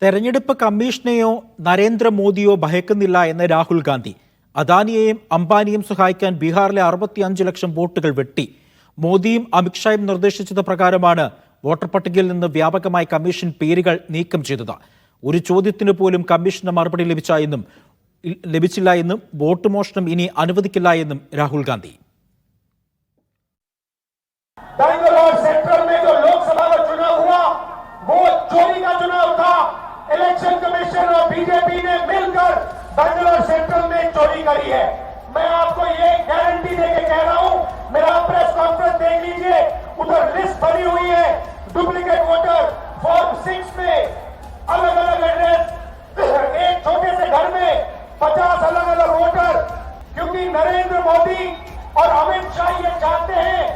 തെരഞ്ഞെടുപ്പ് കമ്മീഷനെയോ നരേന്ദ്രമോദിയോ ഭയക്കുന്നില്ല എന്ന് രാഹുൽ ഗാന്ധി. അദാനിയെയും അംബാനിയും സഹായിക്കാൻ ബീഹാറിലെ 65 ലക്ഷം വോട്ടുകൾ വെട്ടി. മോദിയും അമിത്ഷായും നിർദ്ദേശിച്ചത് പ്രകാരമാണ് വോട്ടർ പട്ടികയിൽ നിന്ന് വ്യാപകമായി കമ്മീഷൻ പേരുകൾ നീക്കം ചെയ്തത്. ഒരു ചോദ്യത്തിന് പോലും കമ്മീഷന് മറുപടി ലഭിച്ചില്ല എന്നും വോട്ട് മോഷണം ഇനി അനുവദിക്കില്ല എന്നും രാഹുൽ ഗാന്ധി. इलेक्शन कमीशन और बीजेपी ने मिलकर बेंगलोर सेंट्रल में चोरी करी है। मैं आपको ये गारंटी देके कह रहा हूं, मेरा प्रेस कॉन्फ्रेंस देख लीजिए, उधर लिस्ट भरी हुई है डुप्लीकेट वोटर फॉर्म 6 में अलग अलग एड्रेस, एक छोटे से घर में 50 अलग अलग वोटर, क्योंकि नरेंद्र मोदी और अमित शाह ये चाहते हैं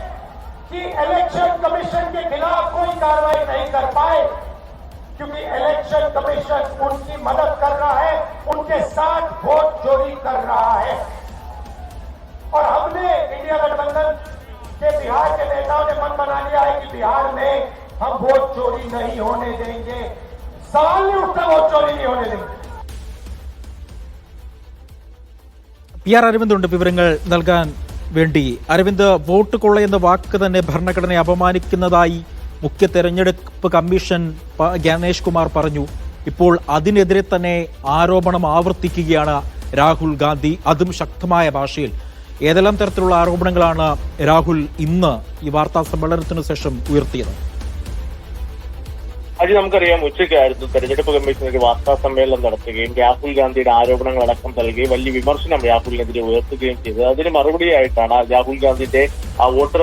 कि इलेक्शन कमीशन के खिलाफ कोई कार्रवाई नहीं कर पाए, क्योंकि इलेक्शन कमीशन उनकी मदद कर रहा है, उनके साथ वोट चोरी कर रहा है। और हमने इंडिया गठबंधन के बिहार के नेताओं ने मन बना लिया है कि बिहार में हम वोट चोरी नहीं होने देंगे। सवाल नहीं उठता, वोट चोरी नहीं होने देंगे। PR അരവിന്ദ് ഉണ്ട് വിവരങ്ങൾ നൽകാൻ വേണ്ടി. അരവിന്ദ്, വോട്ട് കൊള്ളയെന്ന വാക്ക് തന്നെ ഭരണഘടനയെ അപമാനിക്കുന്നതായി മുഖ്യ തെരഞ്ഞെടുപ്പ് കമ്മീഷൻ ഗണേഷ് കുമാർ പറഞ്ഞു. ഇപ്പോൾ അതിനെതിരെ തന്നെ ആരോപണം ആവർത്തിക്കുകയാണ് രാഹുൽ ഗാന്ധി, അതും ശക്തമായ ഭാഷയിൽ. ഏതെല്ലാം തരത്തിലുള്ള ആരോപണങ്ങളാണ് രാഹുൽ ഇന്ന് ഈ വാർത്താ സമ്മേളനത്തിനു ശേഷം ഉയർത്തിയത്? അത് നമുക്കറിയാം, ഉച്ചയ്ക്കായിരുന്നു തെരഞ്ഞെടുപ്പ് കമ്മീഷൻ ഒരു വാർത്താ സമ്മേളനം നടത്തുകയും രാഹുൽ ഗാന്ധിയുടെ ആരോപണങ്ങളടക്കം നൽകുകയും വലിയ വിമർശനം രാഹുലിനെതിരെ ഉയർത്തുകയും ചെയ്തത്. അതിന് മറുപടിയായിട്ടാണ് രാഹുൽ ഗാന്ധിന്റെ വോട്ടർ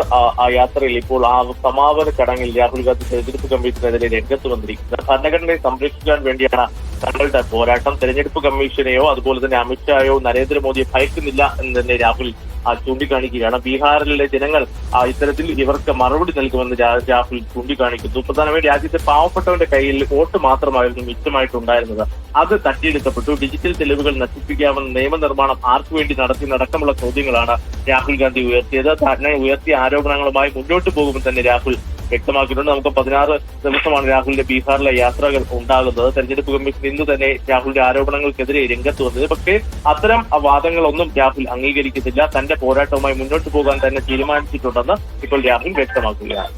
യാത്രയിൽ ഇപ്പോൾ ആ സമാപന ചടങ്ങിൽ രാഹുൽ ഗാന്ധി തെരഞ്ഞെടുപ്പ് കമ്മീഷനെതിരെ രംഗത്ത് വന്നിരിക്കുന്നത്. ഭരണഘടനയെ സംരക്ഷിക്കാൻ വേണ്ടിയാണ് തങ്ങളുടെ പോരാട്ടം. തെരഞ്ഞെടുപ്പ് കമ്മീഷനെയോ അതുപോലെ തന്നെ അമിത്ഷായോ നരേന്ദ്രമോദിയെ ഭയക്കുന്നില്ല എന്ന് തന്നെ രാഹുൽ ചൂണ്ടിക്കാണിക്കുകയാണ്. ബീഹാറിലെ ജനങ്ങൾ ഇത്തരത്തിൽ ഇവർക്ക് മറുപടി നൽകുമെന്ന് രാഹുൽ ചൂണ്ടിക്കാണിക്കുന്നു. പ്രധാനമായും രാജ്യത്തെ പാവപ്പെട്ടവന്റെ കയ്യിൽ വോട്ട് മാത്രമായിരുന്നു മിച്ചമായിട്ടുണ്ടായിരുന്നത്. അത് തട്ടിയെടുക്കപ്പെട്ടു. ഡിജിറ്റൽ തെളിവുകൾ നശിപ്പിക്കാമെന്ന നിയമനിർമ്മാണം ആർക്കു വേണ്ടി നടത്തിയതടക്കമുള്ള ചോദ്യങ്ങളാണ് രാഹുൽ ഗാന്ധി ഉയർത്തിയത്. തന്നെ ഉയർത്തിയ ആരോപണങ്ങളുമായി മുന്നോട്ട് പോകുമെന്ന് തന്നെ രാഹുൽ വ്യക്തമാക്കിയിട്ടുണ്ട്. നമുക്ക് 16 ദിവസമാണ് രാഹുലിന്റെ ബീഹാറിലെ യാത്രകൾ ഉണ്ടാകുന്നത്. തെരഞ്ഞെടുപ്പ് കമ്മീഷൻ ഇന്ന് തന്നെ രാഹുലിന്റെ ആരോപണങ്ങൾക്കെതിരെ രംഗത്ത് വന്നത്. പക്ഷേ അത്തരം വാദങ്ങളൊന്നും രാഹുൽ അംഗീകരിക്കുന്നില്ല. തന്റെ പോരാട്ടവുമായി മുന്നോട്ട് പോകാൻ തന്നെ തീരുമാനിച്ചിട്ടുണ്ടെന്ന് ഇപ്പോൾ രാഹുൽ വ്യക്തമാക്കുകയാണ്.